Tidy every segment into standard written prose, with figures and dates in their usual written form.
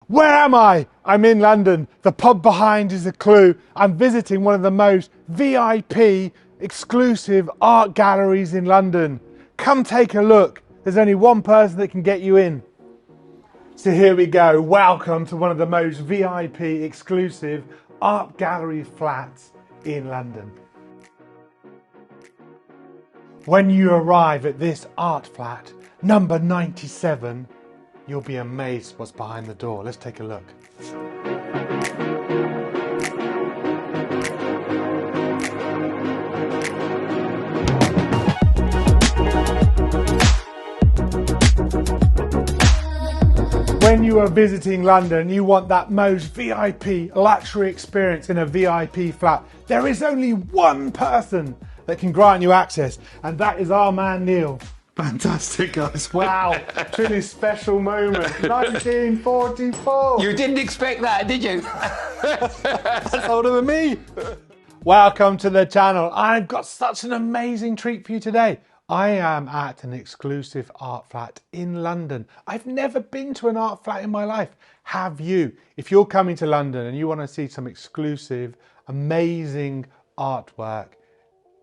Where am I? I'm in London. The pub behind is a clue. I'm visiting one of the most VIP exclusive art galleries in London. Come take a look. There's only one person that can get you in. So here we go. Welcome to one of the most VIP exclusive art gallery flats in London. When you arrive at this art flat, number 97, you'll be amazed what's behind the door. Let's take a look. When you are visiting London, you want that most VIP luxury experience in a VIP flat. There is only one person that can grant you access, and that is our man Neil. Fantastic, guys. Wow. Truly special moment. 1944. You didn't expect that, did you? That's older than me. Welcome to the channel. I've got such an amazing treat for you today. I am at an exclusive art flat in London. I've never been to an art flat in my life. Have you? If you're coming to London and you want to see some exclusive, amazing artwork,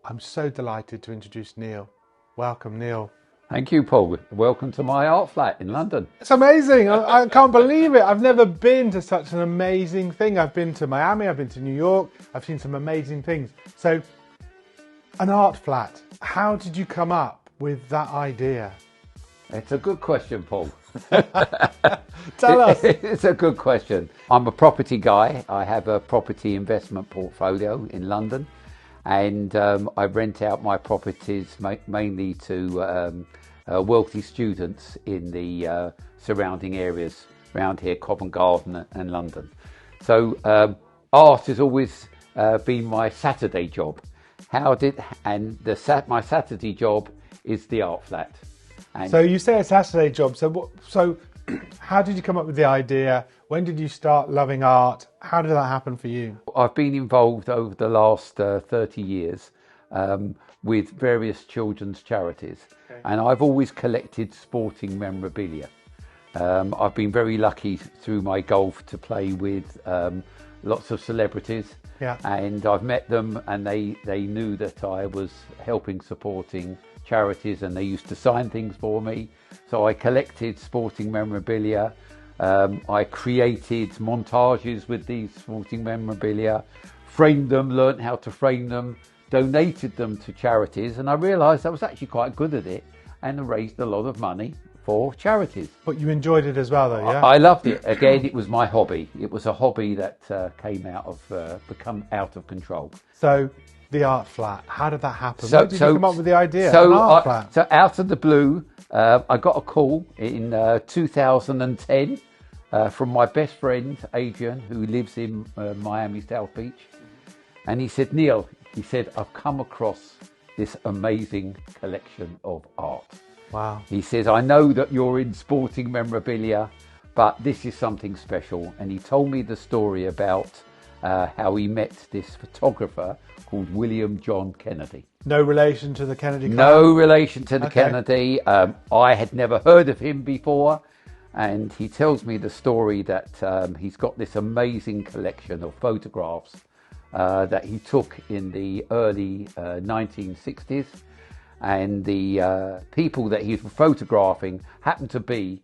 I'm so delighted to introduce Neil. Welcome, Neil. Thank you, Paul. Welcome to my art flat in London. It's amazing. I can't believe it. I've never been to such an amazing thing. I've been to Miami, I've been to New York. I've seen some amazing things. So, an art flat. How did you come up with that idea? It's a good question, Paul. Tell us. It's a good question. I'm a property guy. I have a property investment portfolio in London, and I rent out my properties mainly to wealthy students in the surrounding areas around here, Covent Garden and London. So art has always been my Saturday job. My Saturday job is the art flat. And so you say a Saturday job. So how did you come up with the idea? When did you start loving art? How did that happen for you? I've been involved over the last 30 years with various children's charities, and I've always collected sporting memorabilia. I've been very lucky through my golf to play with lots of celebrities. Yeah. And I've met them, and they knew that I was supporting charities, and they used to sign things for me. So I collected sporting memorabilia. I created montages with these sporting memorabilia, framed them, learnt how to frame them, donated them to charities, and I realised I was actually quite good at it and raised a lot of money for charities. But you enjoyed it as well, though, yeah? I loved it. Again, it was my hobby. It was a hobby that become out of control. So, the art flat, how did that happen? When did you come up with the idea? So out of the blue, I got a call in 2010 from my best friend, Adrian, who lives in Miami, South Beach. And he said, Neil, I've come across this amazing collection of art. Wow. He says, I know that you're in sporting memorabilia, but this is something special. And he told me the story about how he met this photographer called William John Kennedy. No relation to the Kennedy clan? No relation to the Kennedy. I had never heard of him before. And he tells me the story that he's got this amazing collection of photographs that he took in the early 1960s. And the people that he was photographing happened to be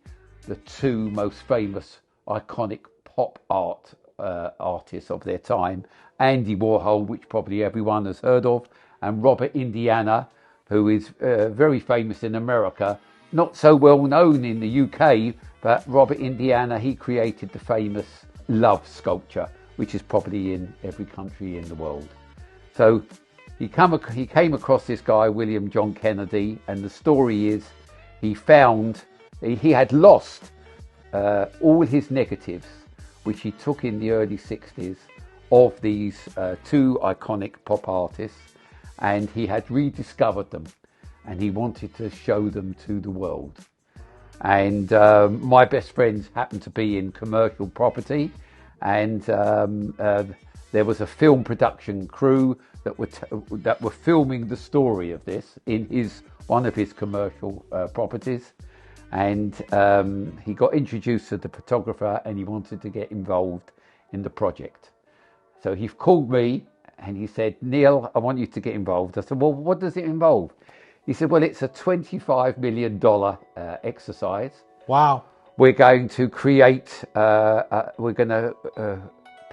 the two most famous iconic pop art artists of their time, Andy Warhol, which probably everyone has heard of, and Robert Indiana, who is very famous in America, not so well known in the UK, but Robert Indiana, he created the famous love sculpture, which is probably in every country in the world. So he came across this guy, William John Kennedy, and the story is he had lost all his negatives, which he took in the early 60s, of these two iconic pop artists, and he had rediscovered them, and he wanted to show them to the world. And my best friends happened to be in commercial property, and there was a film production crew that were filming the story of this in one of his commercial properties, and he got introduced to the photographer, and he wanted to get involved in the project. So he called me and he said, Neil, I want you to get involved. I said, well, what does it involve? He said, well, it's a $25 million exercise. Wow. We're going to create, we're going to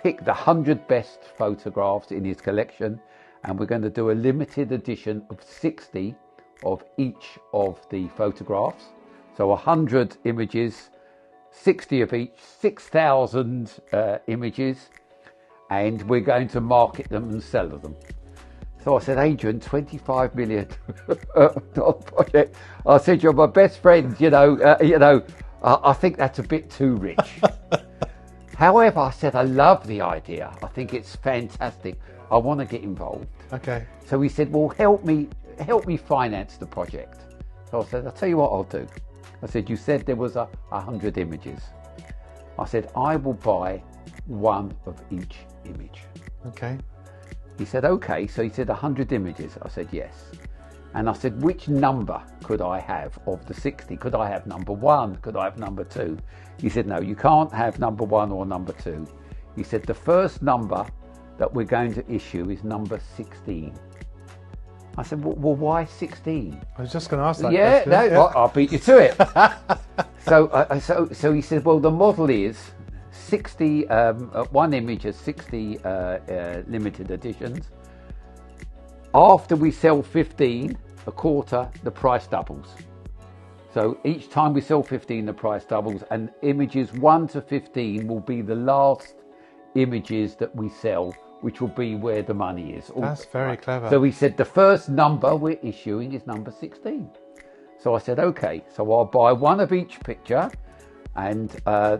pick the 100 best photographs in his collection, and we're going to do a limited edition of 60 of each of the photographs. So 100 images, 60 of each, 6,000 images, and we're going to market them and sell them. So I said, Adrian, $25 million project. I said, you're my best friend, I think that's a bit too rich. However, I said, I love the idea. I think it's fantastic. I want to get involved. Okay. So he said, well, help me finance the project. So I said, I'll tell you what I'll do. I said, you said there was 100 images. I said, I will buy one of each image. Okay. He said, okay. So he said 100 images. I said, yes. And I said, which number could I have of the 60? Could I have number 1? Could I have number 2? He said, no, you can't have number 1 or number 2. He said, the first number that we're going to issue is number 16. I said, well, why 16? I was just going to ask that question. Yeah. Well, I'll beat you to it. So he said, well, the model is 60, one image is 60 limited editions. After we sell 15, a quarter, the price doubles. So each time we sell 15, the price doubles, and images 1 to 15 will be the last images that we sell, which will be where the money is. That's very clever. So he said the first number we're issuing is number 16. So I said, okay, so I'll buy one of each picture, and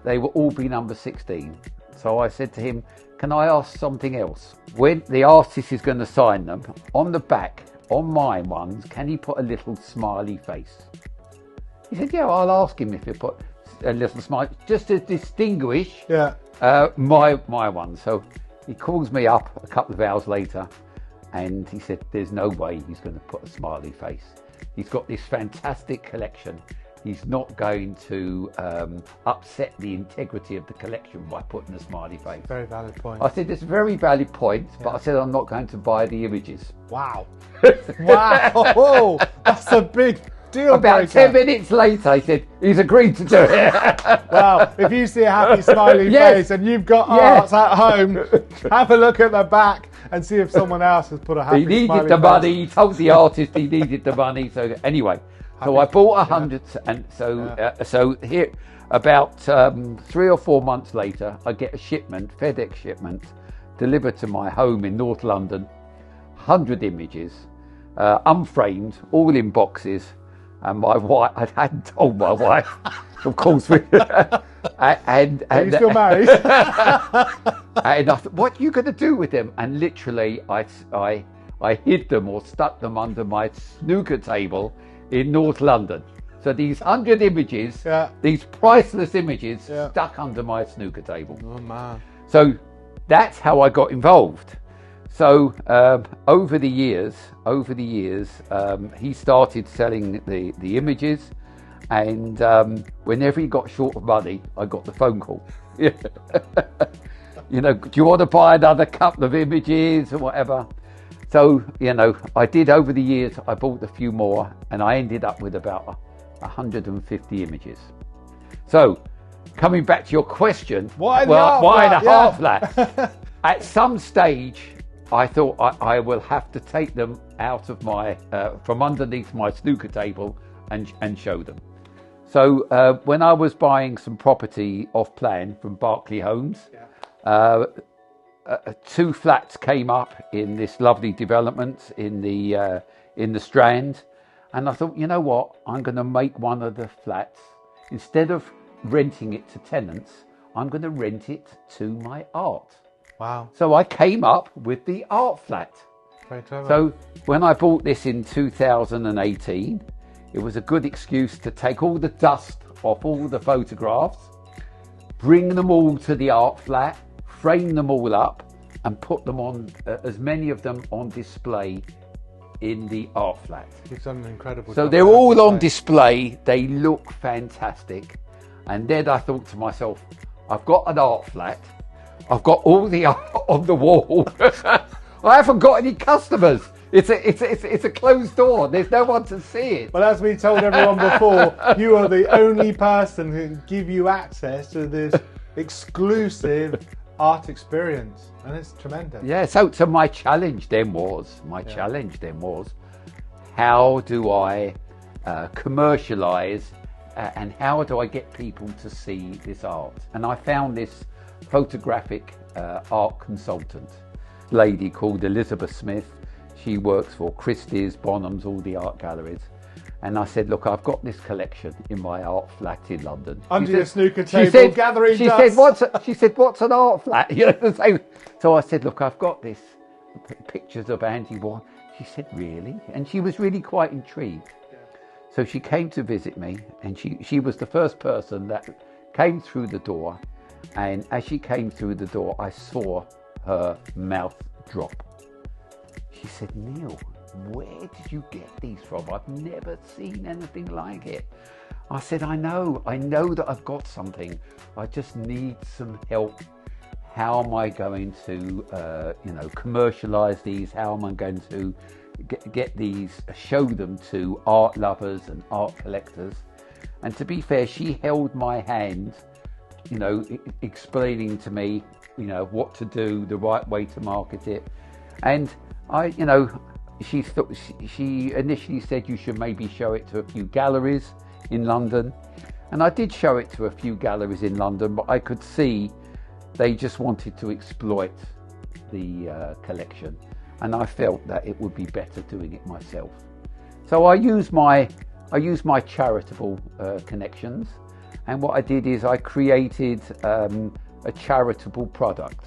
they will all be number 16. So I said to him, can I ask something else? When the artist is going to sign them, on the back, on my ones, can he put a little smiley face? He said, yeah, I'll ask him if he put a little smile, just to distinguish my one. So he calls me up a couple of hours later, and he said, there's no way he's going to put a smiley face. He's got this fantastic collection. He's not going to upset the integrity of the collection by putting a smiley face. Very valid point. I said, it's a very valid point, but I said, I'm not going to buy the images. Wow. Wow. Oh, that's a big deal About breaker. 10 minutes later, he said, he's agreed to do it. Wow. If you see a happy smiley face and you've got arts at home, have a look at the back and see if someone else has put a happy smiley face. He needed the money. He told the artist he needed the money. So anyway, so I bought 100, and so here, about 3 or 4 months later, I get a shipment, FedEx shipment, delivered to my home in North London, 100 images, unframed, all in boxes, and my wife, I hadn't told my wife, of course, and Are you still married? and I thought, what are you going to do with them? And literally, I hid them or stuck them under my snooker table in North London. So these 100 images, these priceless images, stuck under my snooker table. Oh man! So that's how I got involved. So over the years, he started selling the images, and whenever he got short of money, I got the phone call. Do you want to buy another couple of images or whatever? So, I did over the years, I bought a few more, and I ended up with about 150 images. So, coming back to your question, why the art flat? At some stage, I thought I will have to take them out of my, from underneath my snooker table and show them. So, when I was buying some property off plan from Berkeley Homes, 2 flats came up in this lovely development in the Strand, and I thought, you know what, I'm going to make one of the flats, instead of renting it to tenants, I'm going to rent it to my art. Wow. So I came up with the art flat. Very clever. So when I bought this in 2018, it was a good excuse to take all the dust off all the photographs, bring them all to the art flat, frame them all up, and put them on, as many of them on display in the art flat. You've done an incredible So job. they're all on display. They look fantastic. And then I thought to myself, I've got an art flat. I've got all the art on the wall. I haven't got any customers. It's a closed door. There's no one to see it. Well, as we told everyone before, you are the only person who can give you access to this exclusive art experience, and it's tremendous. Yeah. So my challenge then was, how do I commercialise and how do I get people to see this art? And I found this photographic art consultant lady called Elizabeth Smith. She works for Christie's, Bonhams, all the art galleries. And I said, look, I've got this collection in my art flat in London. Under your snooker table, gathering dust. She said, what's an art flat? You know, so I said, look, I've got this pictures of Andy Warhol. She said, really? And she was really quite intrigued. Yeah. So she came to visit me, and she was the first person that came through the door. And as she came through the door, I saw her mouth drop. She said, Neil, where did you get these from? I've never seen anything like it. I said, I know that I've got something. I just need some help. How am I going to, commercialize these? How am I going to get these, show them to art lovers and art collectors? And to be fair, she held my hand, explaining to me, what to do, the right way to market it. And she initially said you should maybe show it to a few galleries in London. And I did show it to a few galleries in London, but I could see they just wanted to exploit the collection. And I felt that it would be better doing it myself. So I use my charitable connections. And what I did is I created a charitable product.